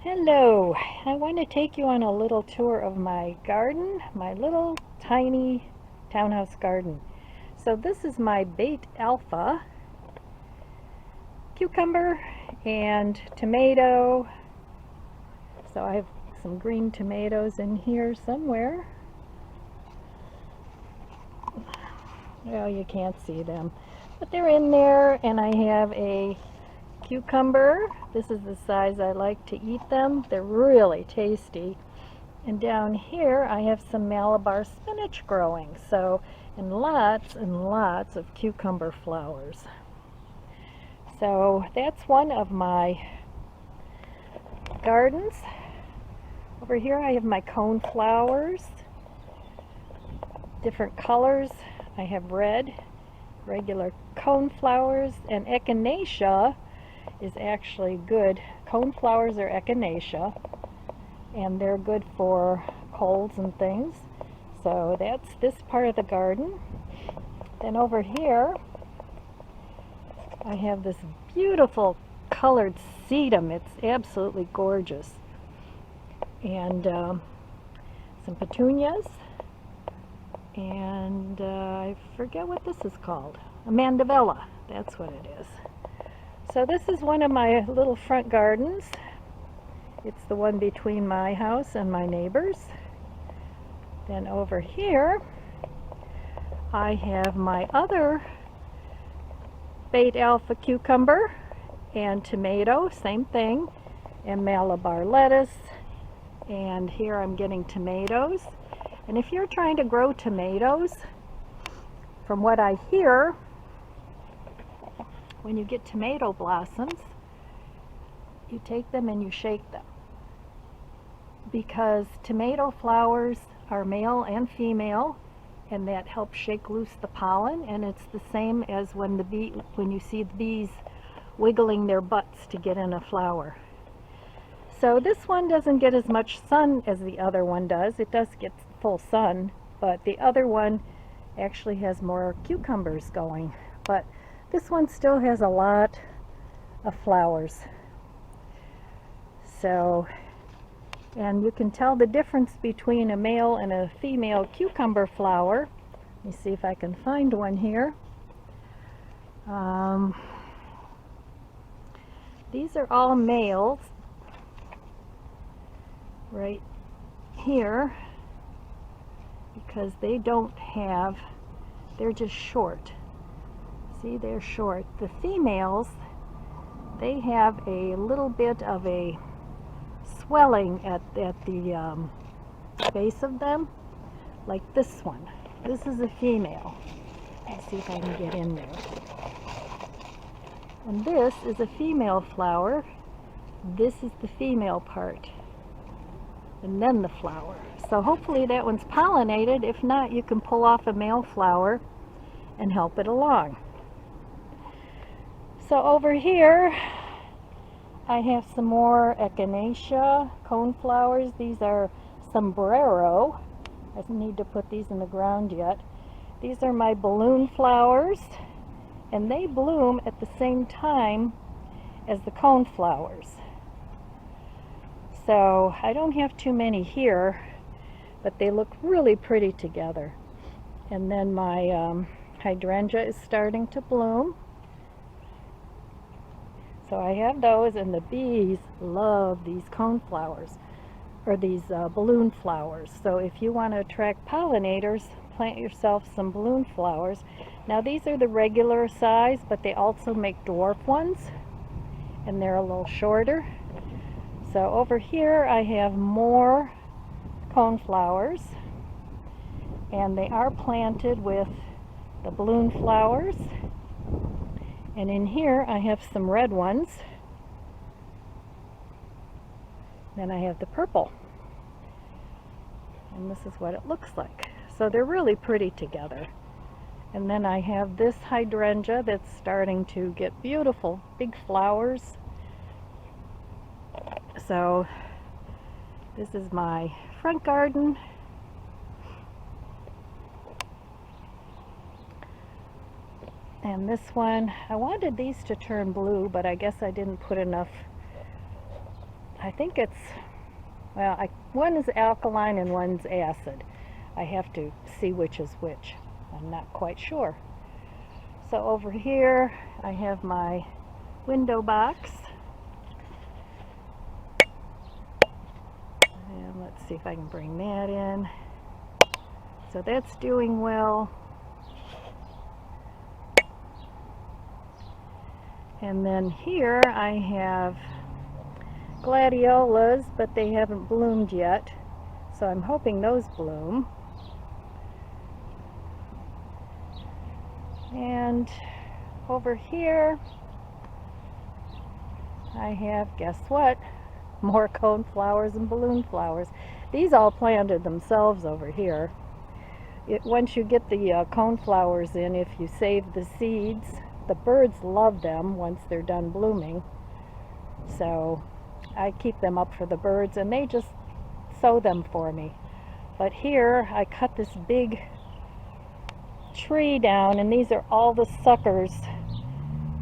Hello, I want to take you on a little tour of my garden, my little tiny townhouse garden. So this is my bait alpha cucumber and tomato. So I have some green tomatoes in here somewhere. Well, you can't see them, but they're in there, and I have a cucumber. This is the size I like to eat them. They're really tasty. And down here I have some Malabar spinach growing. So, and lots of cucumber flowers. So that's one of my gardens. Over here I have my cone flowers, different colors. I have red, regular cone flowers, and echinacea is actually good. Cone flowers are echinacea, and they're good for colds and things. So that's this part of the garden. Then over here I have this beautiful colored sedum. It's absolutely gorgeous. And some petunias, and I forget what this is called. A mandevilla, that's what it is. So this is one of my little front gardens. It's the one between my house and my neighbor's. Then over here I have my other bait alpha cucumber and tomato, same thing, and Malabar lettuce. And here I'm getting tomatoes. And if you're trying to grow tomatoes, from what I hear, when you get tomato blossoms, you take them and you shake them, because tomato flowers are male and female, and that helps shake loose the pollen. And it's the same as when you see the bees wiggling their butts to get in a flower. So this one doesn't get as much sun as the other one does. It does get full sun, but the other one actually has more cucumbers going. But this one still has a lot of flowers. So, and you can tell the difference between a male and a female cucumber flower. Let me see if I can find one here. These are all males right here, because they don't have, they're just short. See, they're short. The females, they have a little bit of a swelling at the base of them, like this one. This is a female. Let's see if I can get in there. And this is a female flower. This is the female part, and then the flower. So hopefully that one's pollinated. If not, you can pull off a male flower and help it along. So over here I have some more echinacea cone flowers. These are sombrero. I don't need to put these in the ground yet. These are my balloon flowers, and they bloom at the same time as the cone flowers. So I don't have too many here, but they look really pretty together. And then my hydrangea is starting to bloom. So I have those, and the bees love these cone flowers, or these balloon flowers. So if you want to attract pollinators, plant yourself some balloon flowers. Now these are the regular size, but they also make dwarf ones, and they're a little shorter. So over here I have more cone flowers, and they are planted with the balloon flowers. And in here I have some red ones. Then I have the purple. And this is what it looks like. So they're really pretty together. And then I have this hydrangea that's starting to get beautiful big flowers. So this is my front garden. And this one, I wanted these to turn blue, but I guess I didn't put enough I think it's, well, one is alkaline and one's acid. I have to see which is which. I'm not quite sure. So over here I have my window box. And let's see if I can bring that in. So that's doing well. And then here I have gladiolas, but they haven't bloomed yet. So I'm hoping those bloom. And over here I have, guess what? More cone flowers and balloon flowers. These all planted themselves over here. Once you get the cone flowers in, if you save the seeds, the birds love them once they're done blooming. So I keep them up for the birds and they just sow them for me. But here I cut this big tree down, and these are all the suckers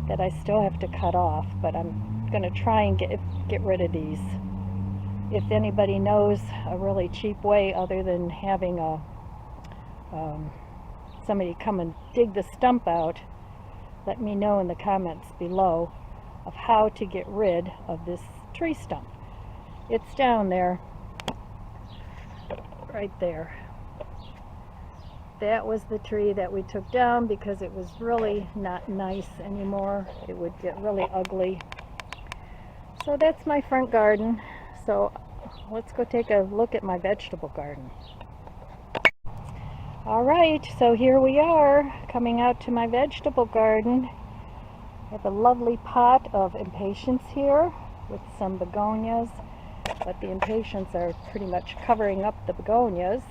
that I still have to cut off, but I'm going to try and get rid of these. If anybody knows a really cheap way other than having somebody come and dig the stump out, let me know in the comments below of how to get rid of this tree stump. It's down there, right there. That was the tree that we took down because it was really not nice anymore. It would get really ugly. So that's my front garden. So let's go take a look at my vegetable garden. Alright, so here we are coming out to my vegetable garden. I have a lovely pot of impatiens here with some begonias, but the impatiens are pretty much covering up the begonias.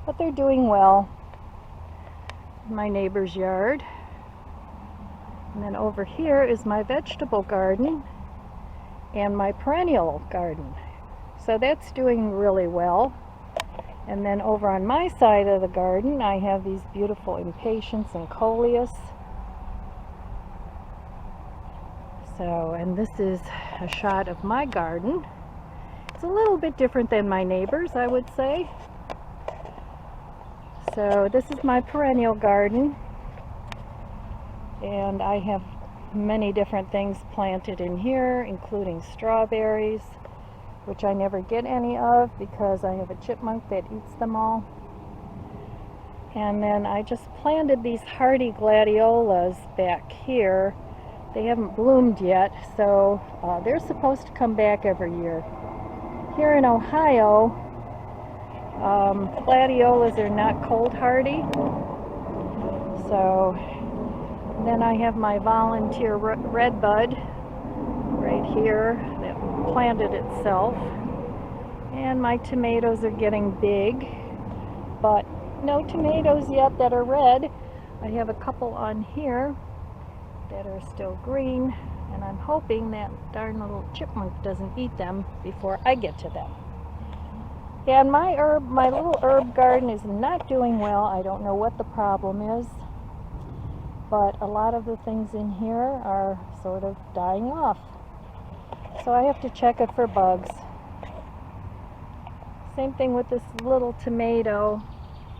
But they're doing well. My neighbor's yard. And then over here is my vegetable garden and my perennial garden. So that's doing really well. And then over on my side of the garden I have these beautiful impatiens and coleus. So, and this is a shot of my garden. It's a little bit different than my neighbor's, I would say. So this is my perennial garden, and I have many different things planted in here, including strawberries, which I never get any of because I have a chipmunk that eats them all. And then I just planted these hardy gladiolas back here. They haven't bloomed yet, so they're supposed to come back every year. Here in Ohio, gladiolas are not cold hardy. So then I have my volunteer redbud right here that planted itself, and my tomatoes are getting big, but no tomatoes yet that are red. I have a couple on here that are still green, and I'm hoping that darn little chipmunk doesn't eat them before I get to them. And my little herb garden is not doing well. I don't know what the problem is, but a lot of the things in here are sort of dying off. So I have to check it for bugs. Same thing with this little tomato.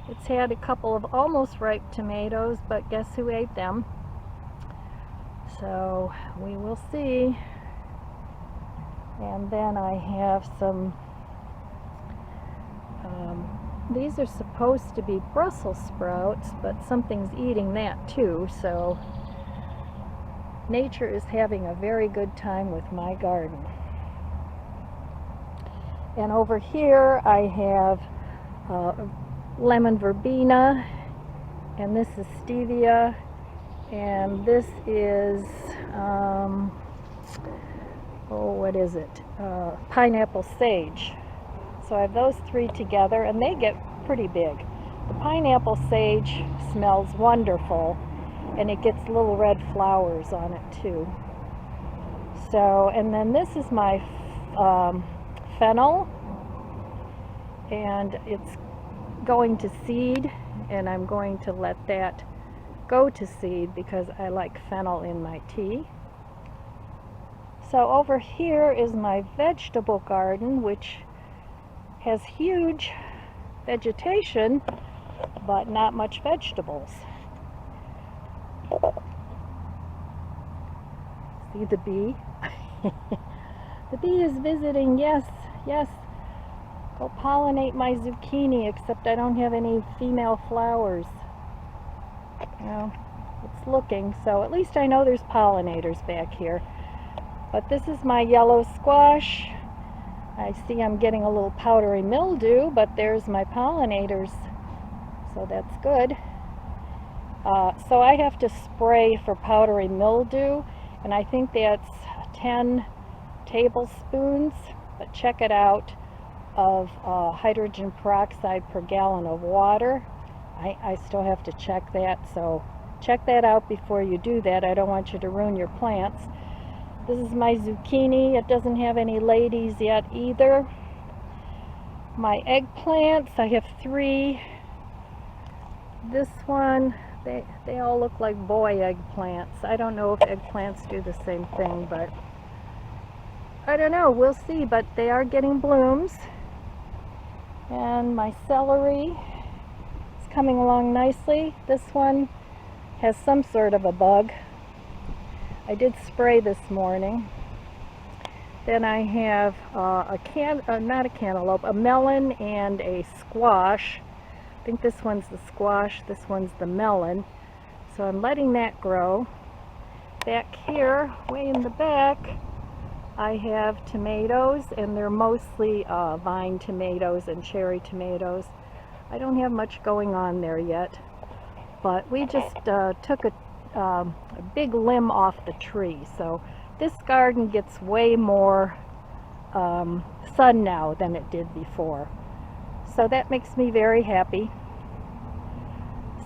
It's had a couple of almost ripe tomatoes, but guess who ate them? So we will see. And then I have some these are supposed to be Brussels sprouts, but something's eating that too, so nature is having a very good time with my garden. And over here I have lemon verbena, and this is stevia, and this is what is it? Pineapple sage. So I have those three together, and they get pretty big. The pineapple sage smells wonderful, and it gets little red flowers on it too. So, and then this is my fennel, and it's going to seed, and I'm going to let that go to seed because I like fennel in my tea. So over here is my vegetable garden, which has huge vegetation, but not much vegetables. See the bee? The bee is visiting, yes, yes. Go pollinate my zucchini, except I don't have any female flowers. Well, it's looking, so at least I know there's pollinators back here. But this is my yellow squash. I see I'm getting a little powdery mildew, but there's my pollinators, so that's good. So I have to spray for powdery mildew, and I think that's 10 tablespoons, but check it out, of hydrogen peroxide per gallon of water. I still have to check that, so check that out before you do that. I don't want you to ruin your plants. This is my zucchini. It doesn't have any ladies yet either. My eggplants, I have 3. This one, they all look like boy eggplants. I don't know if eggplants do the same thing, but I don't know, we'll see, but they are getting blooms. And my celery is coming along nicely. This one has some sort of a bug. I did spray this morning. Then I have not a cantaloupe, a melon and a squash. I think this one's the squash, this one's the melon. So I'm letting that grow. Back here, way in the back, I have tomatoes, and they're mostly vine tomatoes and cherry tomatoes. I don't have much going on there yet, but we just took a big limb off the tree, so this garden gets way more sun now than it did before. So that makes me very happy.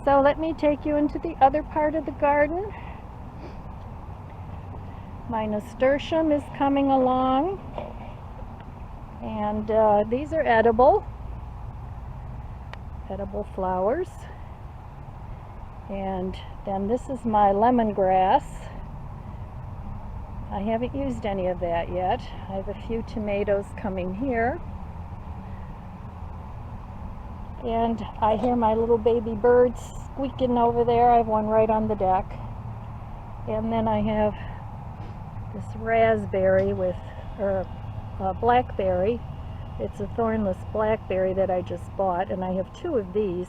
So let me take you into the other part of the garden. My nasturtium is coming along, and these are edible flowers. And then this is my lemongrass. I haven't used any of that yet. I have a few tomatoes coming here. And I hear my little baby birds squeaking over there. I have one right on the deck. And then I have this raspberry with, or blackberry. It's a thornless blackberry that I just bought, and I have 2 of these.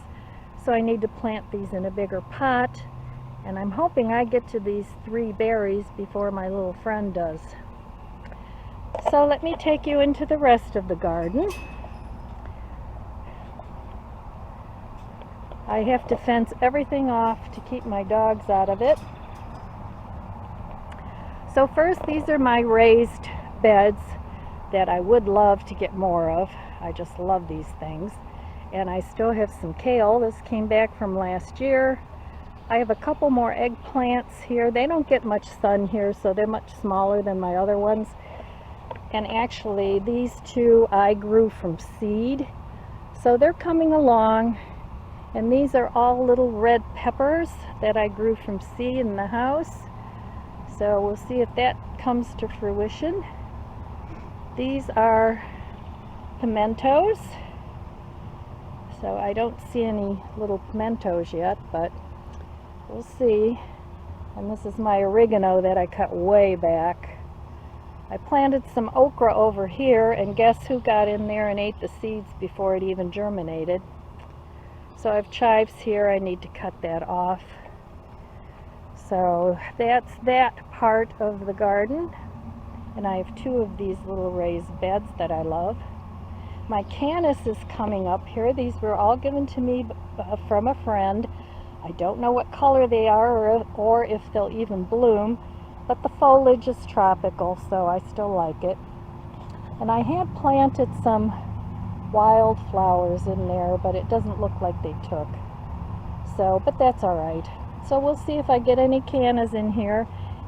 So I need to plant these in a bigger pot, and I'm hoping I get to these 3 berries before my little friend does. So let me take you into the rest of the garden. I have to fence everything off to keep my dogs out of it. So first, these are my raised beds that I would love to get more of. I just love these things. And I still have some kale. This came back from last year. I have a couple more eggplants here. They don't get much sun here, so they're much smaller than my other ones. And actually, these 2 I grew from seed. So they're coming along. And these are all little red peppers that I grew from seed in the house. So we'll see if that comes to fruition. These are pimentos. So I don't see any little pimentos yet, but we'll see. And this is my oregano that I cut way back. I planted some okra over here, and guess who got in there and ate the seeds before it even germinated? So I have chives here. I need to cut that off. So that's that part of the garden. And I have 2 of these little raised beds that I love. My cannas is coming up here. These were all given to me from a friend. I don't know what color they are or if they'll even bloom, but the foliage is tropical, so I still like it. And I had planted some wildflowers in there, but it doesn't look like they took. So, but that's all right. So we'll see if I get any cannas in here,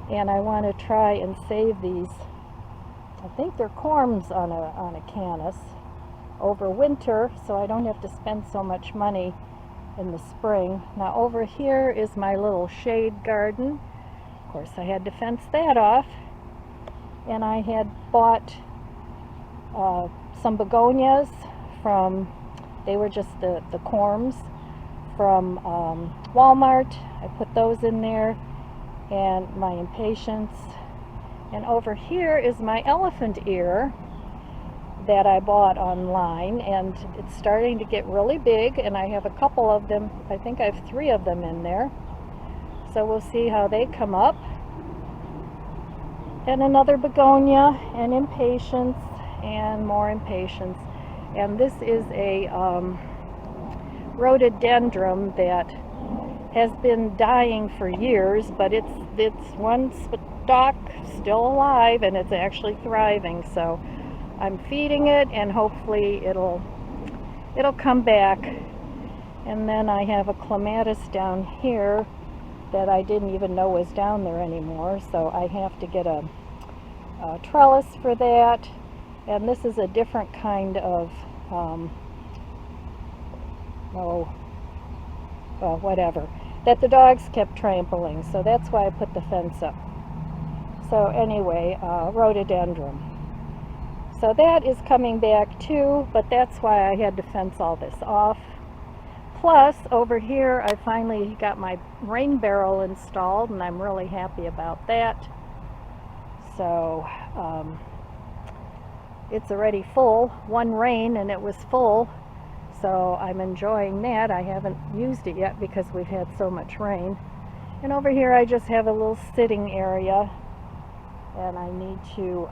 and I want to try and save these. I think they're corms on a cannas over winter, so I don't have to spend so much money in the spring. Now over here is my little shade garden. Of course I had to fence that off. and I had bought some begonias from, they were just the corms from Walmart. I put those in there, and my impatiens. And over here is my elephant ear that I bought online, and it's starting to get really big, and I have a couple of them. I think I have 3 of them in there, so we'll see how they come up. And another begonia, and impatiens, and more impatiens. And this is a rhododendron that has been dying for years, but it's one stalk still alive, and it's actually thriving. So I'm feeding it, and hopefully it'll come back. And then I have a clematis down here that I didn't even know was down there anymore, so I have to get a trellis for that. And this is a different kind of whatever that the dogs kept trampling, so that's why I put the fence up. So anyway, rhododendron. So that is coming back too, but that's why I had to fence all this off. Plus, over here I finally got my rain barrel installed, and I'm really happy about that. So it's already full. One rain and it was full, so I'm enjoying that. I haven't used it yet because we've had so much rain. And over here I just have a little sitting area, and I need to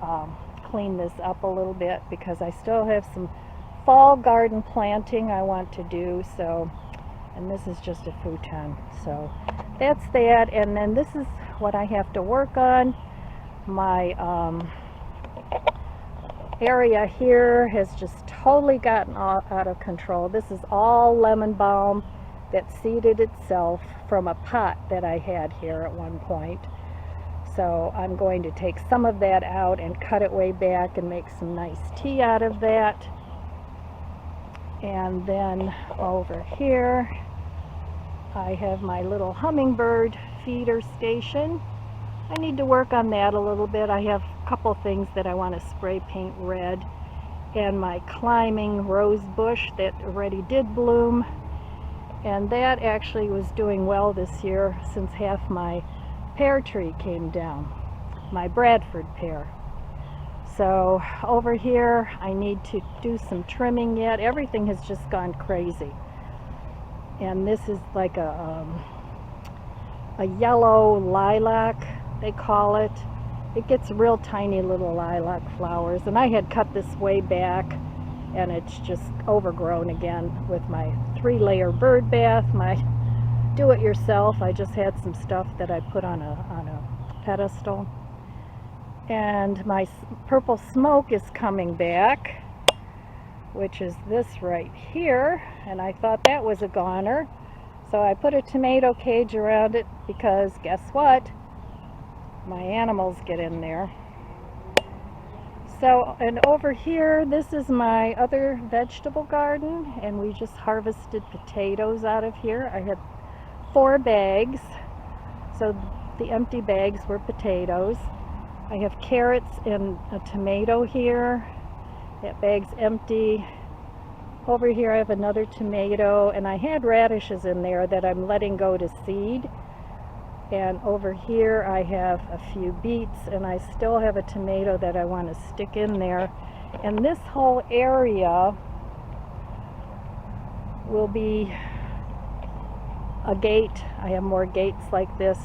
clean this up a little bit because I still have some fall garden planting I want to do. So, and this is just a futon, so that's that. And then this is what I have to work on. My area here has just totally gotten out of control. This is all lemon balm that seeded itself from a pot that I had here at one point. So I'm going to take some of that out and cut it way back and make some nice tea out of that. And then over here I have my little hummingbird feeder station. I need to work on that a little bit. I have a couple things that I want to spray paint red, and my climbing rose bush that already did bloom, and that actually was doing well this year since half my pear tree came down, my Bradford pear. So over here I need to do some trimming yet. Everything has just gone crazy, and this is like a yellow lilac, they call it. It gets real tiny little lilac flowers, and I had cut this way back, and it's just overgrown again with my 3-layer bird bath, my do-it-yourself. I just had some stuff that I put on a pedestal. And my purple smoke is coming back, which is this right here, and I thought that was a goner. So I put a tomato cage around it because guess what? My animals get in there. So, and over here, this is my other vegetable garden, and we just harvested potatoes out of here. I had 4 bags, so the empty bags were potatoes. I have carrots and a tomato here. That bag's empty. Over here I have another tomato, and I had radishes in there that I'm letting go to seed. And over here I have a few beets, and I still have a tomato that I want to stick in there. And this whole area will be a gate. I have more gates like this,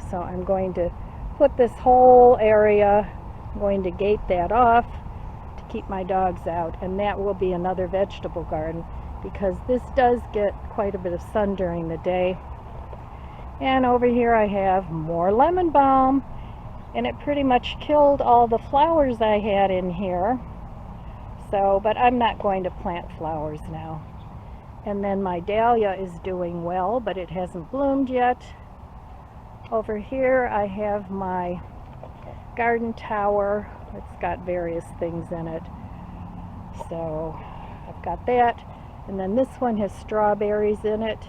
so I'm going to put this whole area, I'm going to gate that off to keep my dogs out, and that will be another vegetable garden because this does get quite a bit of sun during the day. And over here I have more lemon balm, and it pretty much killed all the flowers I had in here. So, but I'm not going to plant flowers now. And then my dahlia is doing well, but it hasn't bloomed yet. Over here I have my garden tower. It's got various things in it. So I've got that. And then this one has strawberries in it,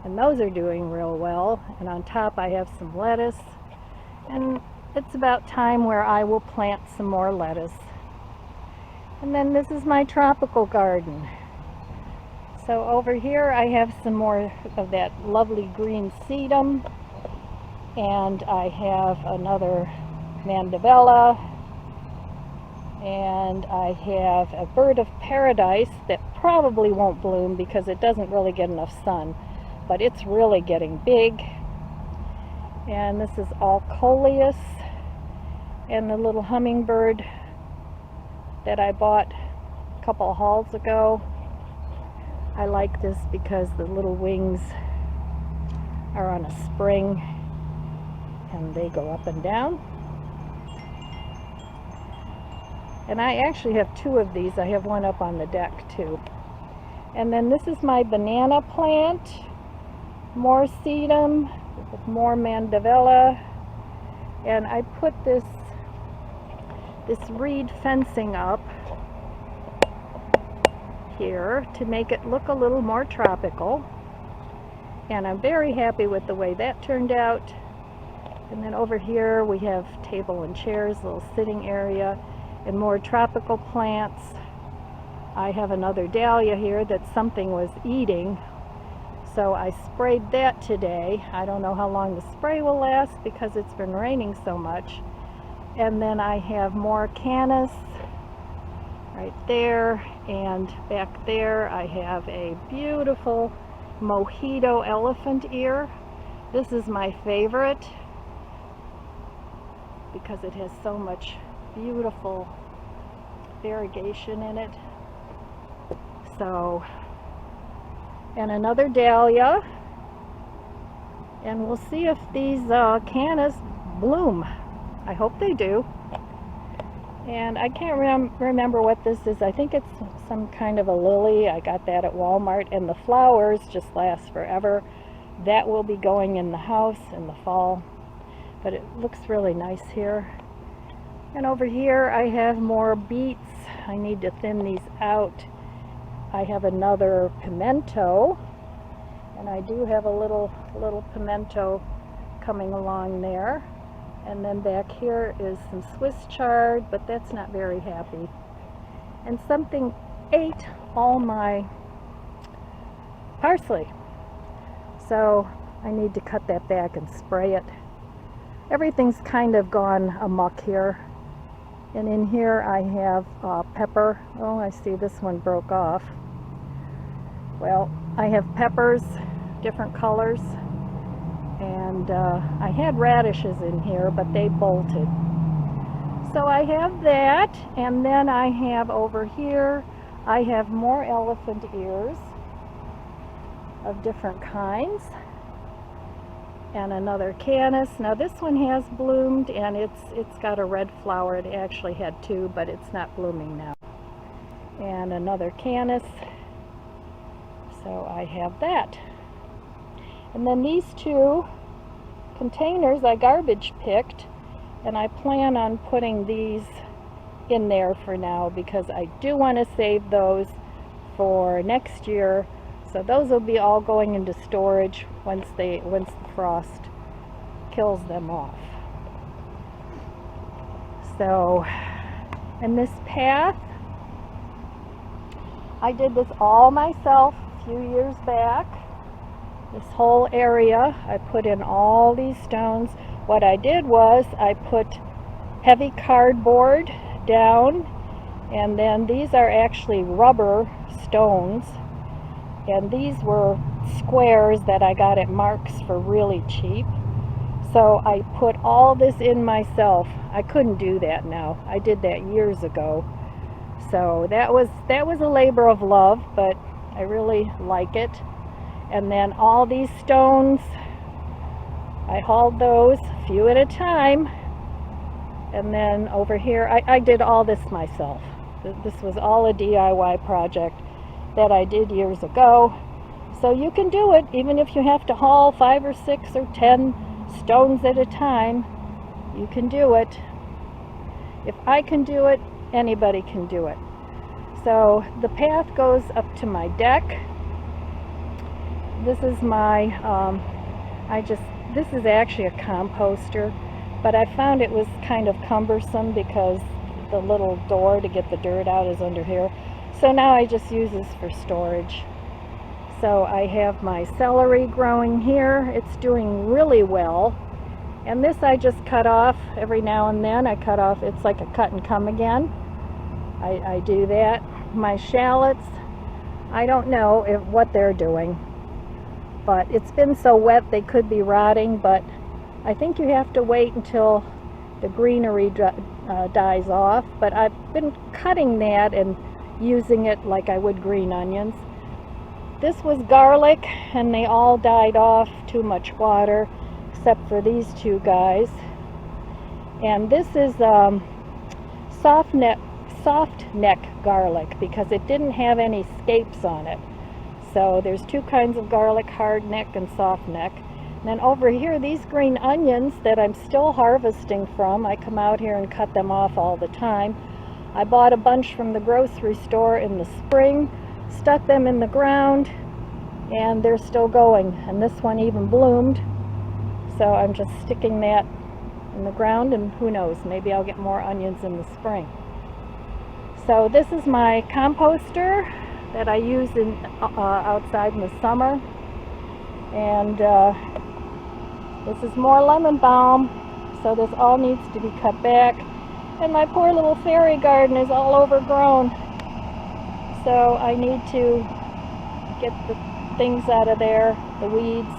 and those are doing real well. And on top I have some lettuce, and it's about time where I will plant some more lettuce. And then this is my tropical garden. So over here I have some more of that lovely green sedum, and I have another mandevilla, and I have a bird of paradise that probably won't bloom because it doesn't really get enough sun, but it's really getting big. And this is all coleus, and the little hummingbird that I bought a couple of hauls ago. I like this because the little wings are on a spring and they go up and down. And I actually have two of these. I have one up on the deck too. And then this is my banana plant, more sedum, more mandevilla, and I put this reed fencing up here to make it look a little more tropical, and I'm very happy with the way that turned out. And then over here we have table and chairs, little sitting area, and more tropical plants. I have another dahlia here that something was eating, so I sprayed that today. I don't know how long the spray will last because it's been raining so much. And then I have more canis right there, and back there I have a beautiful mojito elephant ear. This is my favorite because it has so much beautiful variegation in it. So, and another dahlia, and we'll see if these canis bloom. I hope they do. And I can't remember what this is. I think it's some kind of a lily. I got that at Walmart, and the flowers just last forever. That will be going in the house in the fall, but it looks really nice here. And over here I have more beets. I need to thin these out. I have another pimento, and I do have a little pimento coming along there. And then back here is some Swiss chard, but that's not very happy. And something ate all my parsley, so I need to cut that back and spray it. Everything's kind of gone amok here. And in here I have pepper. Oh, I see this one broke off. Well, I have peppers, different colors. And I had radishes in here, but they bolted. So I have that, and then I have over here, I have more elephant ears of different kinds, and another canis. Now this one has bloomed, and it's got a red flower. It actually had two, but it's not blooming now. And another canis. So I have that. And then these two containers I garbage picked, and I plan on putting these in there for now because I do want to save those for next year. So those will be all going into storage once the frost kills them off. So, and this path, I did this all myself a few years back. This whole area, I put in all these stones. What I did was I put heavy cardboard down, and then these are actually rubber stones, and these were squares that I got at Mark's for really cheap. So I put all this in myself. I couldn't do that now. I did that years ago. So that was a labor of love, but I really like it. And then all these stones, I hauled those a few at a time. And then over here, I did all this myself. This was all a DIY project that I did years ago. So you can do it, even if you have to haul 5 or 6 or 10 stones at a time. You can do it. If I can do it, anybody can do it. So the path goes up to my deck. This is my, this is actually a composter. but I found it was kind of cumbersome because the little door to get the dirt out is under here. So now I just use this for storage. So I have my celery growing here. It's doing really well. And this I just cut off every now and then. I cut off, it's like a cut and come again. I do that. My shallots, I don't know what they're doing, but it's been so wet they could be rotting, but I think you have to wait until the greenery dies off. But I've been cutting that and using it like I would green onions. This was garlic, and they all died off, too much water, except for these two guys. And this is soft neck garlic, because it didn't have any scapes on it. So there's two kinds of garlic, hard neck and soft neck. And then over here, these green onions that I'm still harvesting from, I come out here and cut them off all the time. I bought a bunch from the grocery store in the spring, stuck them in the ground, and they're still going. And this one even bloomed. So I'm just sticking that in the ground, and who knows, maybe I'll get more onions in the spring. So this is my composter that I use outside in the summer. And this is more lemon balm. So this all needs to be cut back. And my poor little fairy garden is all overgrown. So I need to get the things out of there, the weeds.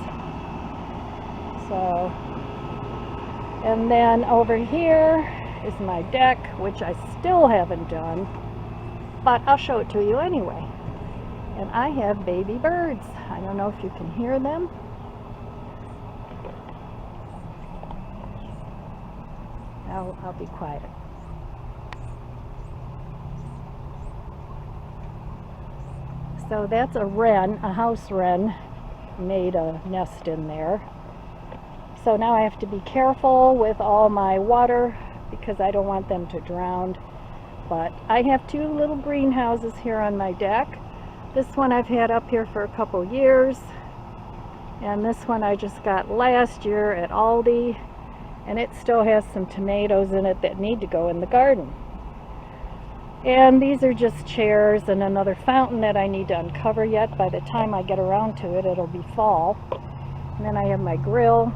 So, and then over here is my deck, which I still haven't done, but I'll show it to you anyway. And I have baby birds. I don't know if you can hear them. I'll be quiet. So that's a wren, a house wren, made a nest in there. So now I have to be careful with all my water because I don't want them to drown. But I have two little greenhouses here on my deck. This one I've had up here for a couple years, and this one I just got last year at Aldi, and it still has some tomatoes in it that need to go in the garden. And these are just chairs and another fountain that I need to uncover yet. By the time I get around to it, it'll be fall. And then I have my grill.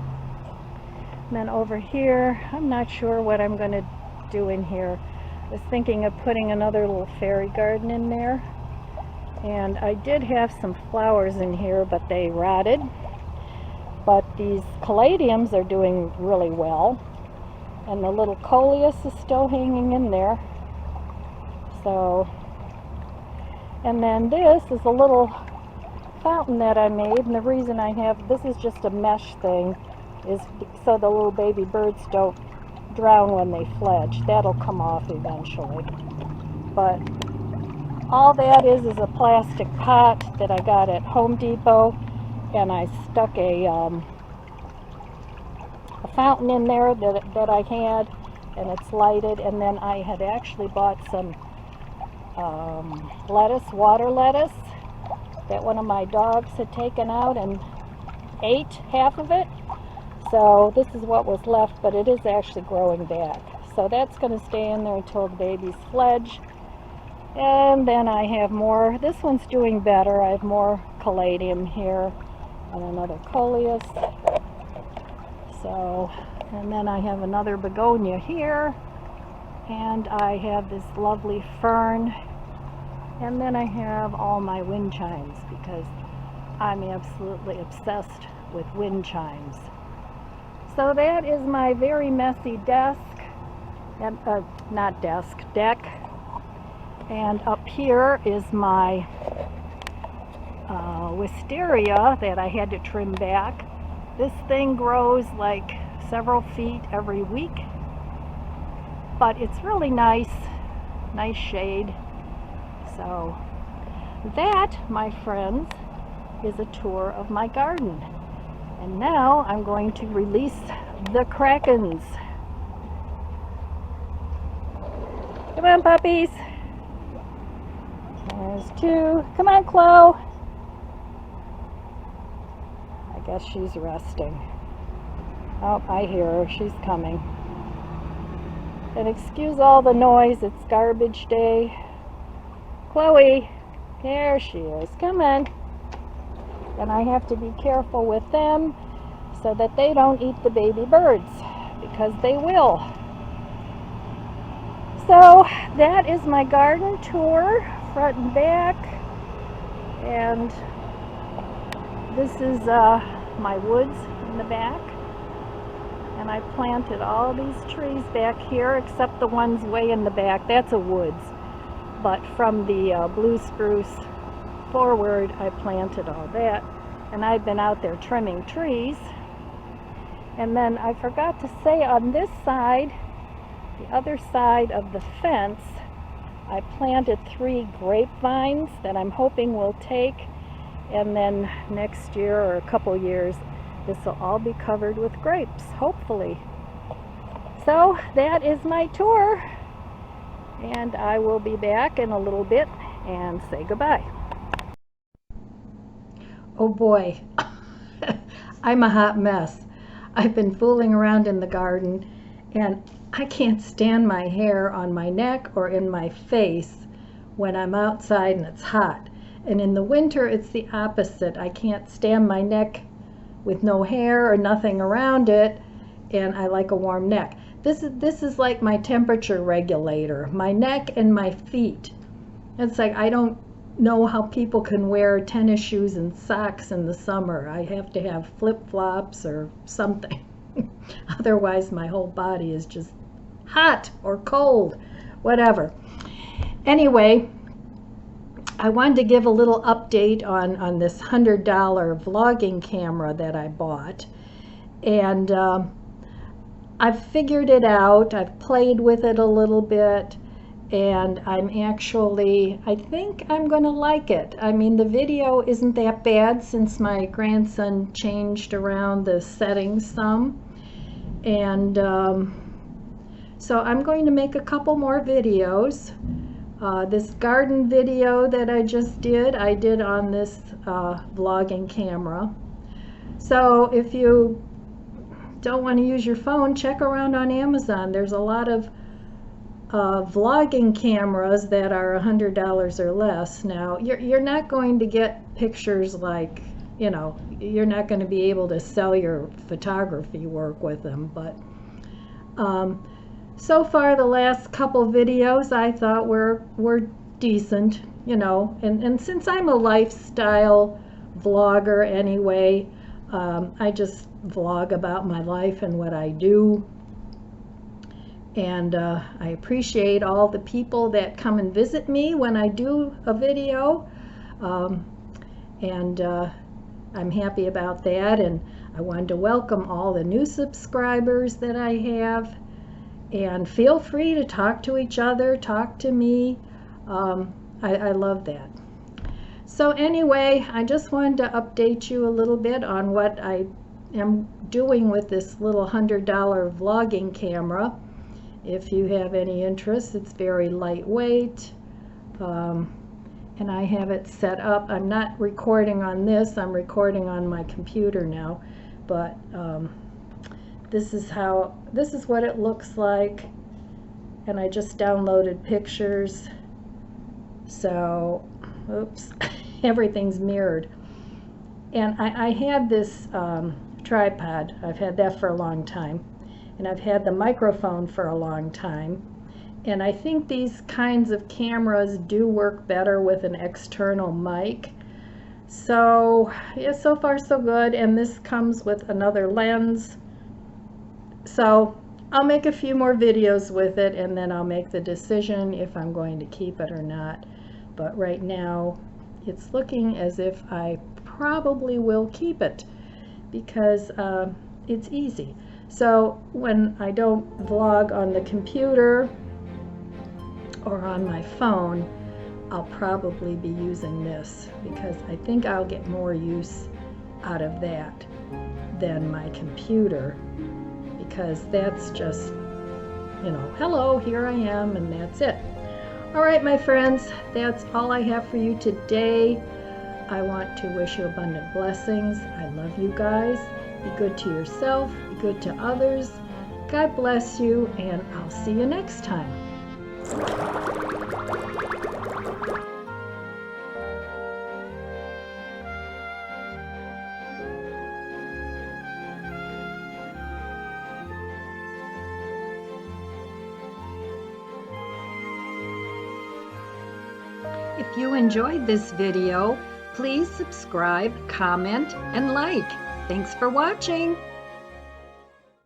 And then over here, I'm not sure what I'm going to do in here. I was thinking of putting another little fairy garden in there. And I did have some flowers in here, but they rotted. But these caladiums are doing really well. And the little coleus is still hanging in there. So, and then this is a little fountain that I made, and the reason I have, this is just a mesh thing, is so the little baby birds don't drown when they fledge. That'll come off eventually. But all that is a plastic pot that I got at Home Depot, and I stuck a fountain in there that I had, and it's lighted. And then I had actually bought some water lettuce that one of my dogs had taken out and ate half of it. So this is what was left, but it is actually growing back. So that's going to stay in there until the babies fledge. And then I have more. This one's doing better. I have more caladium here and another coleus. So, and then I have another begonia here. And I have this lovely fern. And then I have all my wind chimes because I'm absolutely obsessed with wind chimes. So that is my very messy desk, and, deck. And up here is my wisteria that I had to trim back. This thing grows like several feet every week, but it's really nice shade. So that, my friends, is a tour of my garden. And now I'm going to release the krakens. Come on, puppies. There's two. Come on, Chloe. I guess she's resting. Oh, I hear her. She's coming. And excuse all the noise. It's garbage day. Chloe, there she is. Come on. And I have to be careful with them so that they don't eat the baby birds, because they will. So that is my garden tour, front and back. And this is my woods in the back. And I planted all these trees back here, except the ones way in the back. That's a woods. But from the blue spruce forward, I planted all that. And I've been out there trimming trees. And then I forgot to say, on this side, the other side of the fence, I planted 3 grapevines that I'm hoping will take. And then next year, or a couple years, this will all be covered with grapes, hopefully. So that is my tour. And I will be back in a little bit and say goodbye. Oh boy, I'm a hot mess. I've been fooling around in the garden, and I can't stand my hair on my neck or in my face when I'm outside and it's hot. And in the winter, it's the opposite. I can't stand my neck with no hair or nothing around it, and I like a warm neck. This is like my temperature regulator, my neck and my feet. It's like I don't know how people can wear tennis shoes and socks in the summer. I have to have flip-flops or something. Otherwise my whole body is just hot or cold, whatever. Anyway, I wanted to give a little update on this $100 vlogging camera that I bought. And I've figured it out. I've played with it a little bit, and I think I'm going to like it. I mean, the video isn't that bad since my grandson changed around the settings some. And so I'm going to make a couple more videos. This garden video that I just did, I did on this vlogging camera. So if you don't want to use your phone, check around on Amazon. There's a lot of vlogging cameras that are $100 or less. Now, you're not going to get pictures like, you know, you're not going to be able to sell your photography work with them, but so far the last couple videos I thought were decent, you know, and since I'm a lifestyle vlogger anyway, I just vlog about my life and what I do. And I appreciate all the people that come and visit me when I do a video. I'm happy about that, and I wanted to welcome all the new subscribers that I have. And feel free to talk to each other, talk to me. I love that. So anyway, I just wanted to update you a little bit on what I am doing with this little $100 vlogging camera. If you have any interest, it's very lightweight. And I have it set up. I'm not recording on this, I'm recording on my computer now. But this is what it looks like. And I just downloaded pictures. So, oops, everything's mirrored. And I had this tripod. I've had that for a long time. And I've had the microphone for a long time. And I think these kinds of cameras do work better with an external mic. So, yeah, so far so good. And this comes with another lens. So, I'll make a few more videos with it, and then I'll make the decision if I'm going to keep it or not. But right now, it's looking as if I probably will keep it, because it's easy. So when I don't vlog on the computer or on my phone, I'll probably be using this, because I think I'll get more use out of that than my computer, because that's just, you know, hello, here I am, and that's it. All right, my friends, that's all I have for you today. I want to wish you abundant blessings. I love you guys. Be good to yourself. Be good to others. God bless you, and I'll see you next time. If you enjoyed this video, please subscribe, comment, and like. Thanks for watching.